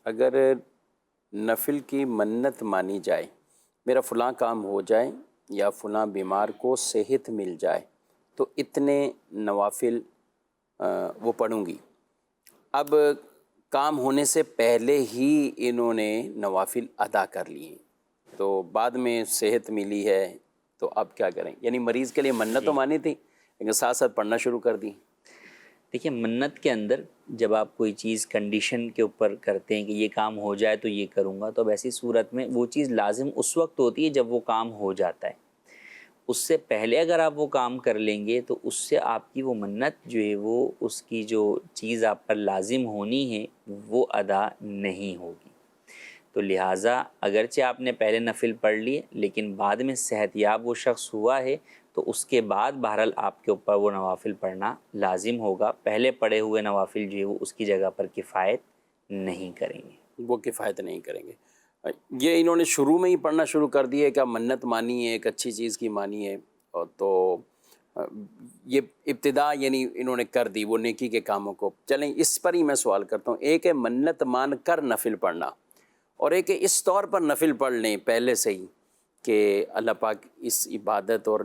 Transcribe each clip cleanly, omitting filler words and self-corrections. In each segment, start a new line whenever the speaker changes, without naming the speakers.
اگر نفل کی منت مانی جائے، میرا فلاں کام ہو جائے یا فلاں بیمار کو صحت مل جائے تو اتنے نوافل وہ پڑھوں گی. اب کام ہونے سے پہلے ہی انہوں نے نوافل ادا کر لیے تو بعد میں صحت ملی ہے تو اب کیا کریں؟ یعنی مریض کے لیے منت تو مانی تھی لیکن ساتھ ساتھ پڑھنا شروع کر دی.
دیکھیے، منت کے اندر جب آپ کوئی چیز کنڈیشن کے اوپر کرتے ہیں کہ یہ کام ہو جائے تو یہ کروں گا، تو اب ایسی صورت میں وہ چیز لازم اس وقت ہوتی ہے جب وہ کام ہو جاتا ہے. اس سے پہلے اگر آپ وہ کام کر لیں گے تو اس سے آپ کی وہ منت جو ہے وہ اس کی جو چیز آپ پر لازم ہونی ہے وہ ادا نہیں ہوگی. تو لہٰذا اگرچہ آپ نے پہلے نفل پڑھ لیے لیکن بعد میں صحت یاب وہ شخص ہوا ہے تو اس کے بعد بہرحال آپ کے اوپر وہ نوافل پڑھنا لازم ہوگا. پہلے پڑھے ہوئے نوافل جو ہے وہ اس کی جگہ پر کفایت نہیں کریں گے.
وہ کفایت نہیں کریں گے. یہ انہوں نے شروع میں ہی پڑھنا شروع کر دیا ہے کہ منت مانی ہے، ایک اچھی چیز کی مانی ہے، اور تو یہ ابتدا یعنی انہوں نے کر دی وہ نیکی کے کاموں کو. چلیں اس پر ہی میں سوال کرتا ہوں. ایک ہے منت مان کر نفل پڑھنا، اور ایک ہے اس طور پر نفل پڑھ لیں پہلے سے ہی کہ اللہ پاک اس عبادت اور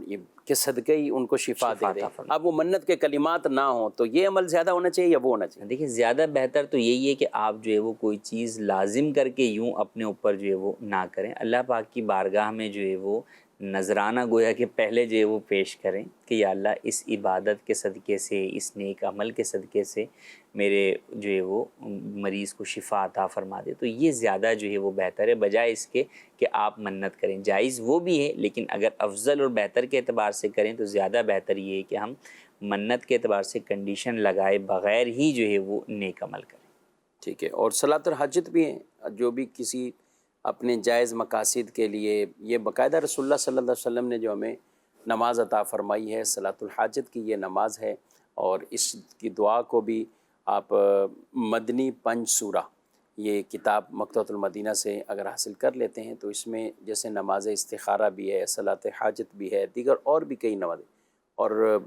کے صدقے ہی ان کو شفا دے دے. اب وہ منت کے کلمات نہ ہوں تو یہ عمل زیادہ ہونا چاہیے یا وہ ہونا چاہیے؟
دیکھیے، زیادہ بہتر تو یہی ہے کہ آپ جو ہے وہ کوئی چیز لازم کر کے یوں اپنے اوپر جو ہے وہ نہ کریں. اللہ پاک کی بارگاہ میں جو ہے وہ نذرانہ گویا کہ پہلے جو ہے وہ پیش کریں کہ یا اللہ اس عبادت کے صدقے سے، اس نیک عمل کے صدقے سے میرے جو ہے وہ مریض کو شفا عطا فرما دے. تو یہ زیادہ جو ہے وہ بہتر ہے بجائے اس کے کہ آپ منت کریں. جائز وہ بھی ہے لیکن اگر افضل اور بہتر کے اعتبار سے کریں تو زیادہ بہتر یہ ہے کہ ہم منت کے اعتبار سے کنڈیشن لگائے بغیر ہی جو ہے وہ نیک عمل کریں.
ٹھیک ہے. اور صلاۃ الحاجت بھی ہے، جو بھی کسی اپنے جائز مقاصد کے لیے، یہ باقاعدہ رسول اللہ صلی اللہ علیہ وسلم نے جو ہمیں نماز عطا فرمائی ہے صلاۃ الحاجت کی، یہ نماز ہے. اور اس کی دعا کو بھی آپ مدنی پنج سورہ، یہ کتاب مکتبۃ المدینہ سے اگر حاصل کر لیتے ہیں تو اس میں جیسے نماز استخارہ بھی ہے، صلاۃ حاجت بھی ہے، دیگر اور بھی کئی نمازیں اور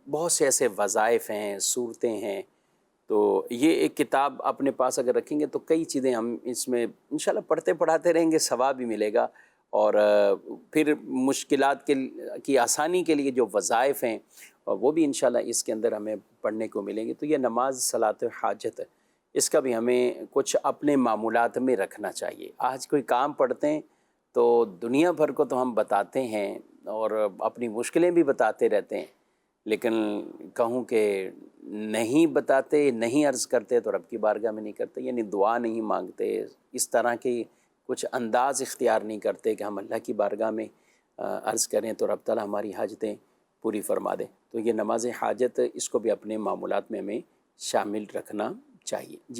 بہت سے ایسے وظائف ہیں، صورتیں ہیں. تو یہ ایک کتاب اپنے پاس اگر رکھیں گے تو کئی چیزیں ہم اس میں انشاءاللہ پڑھتے پڑھاتے رہیں گے، ثواب بھی ملے گا. اور پھر مشکلات کی آسانی کے لیے جو وظائف ہیں وہ بھی انشاءاللہ اس کے اندر ہمیں پڑھنے کو ملیں گے. تو یہ نماز صلاۃ حاجت، اس کا بھی ہمیں کچھ اپنے معمولات میں رکھنا چاہیے. آج کوئی کام پڑھتے ہیں تو دنیا بھر کو تو ہم بتاتے ہیں اور اپنی مشکلیں بھی بتاتے رہتے ہیں، لیکن کہوں کہ نہیں بتاتے، نہیں عرض کرتے تو رب کی بارگاہ میں نہیں کرتے، یعنی دعا نہیں مانگتے، اس طرح کی کچھ انداز اختیار نہیں کرتے کہ ہم اللہ کی بارگاہ میں عرض کریں تو رب تعالیٰ ہماری حاجتیں پوری فرما دیں. تو یہ نماز حاجت، اس کو بھی اپنے معمولات میں ہمیں شامل رکھنا چاہیے.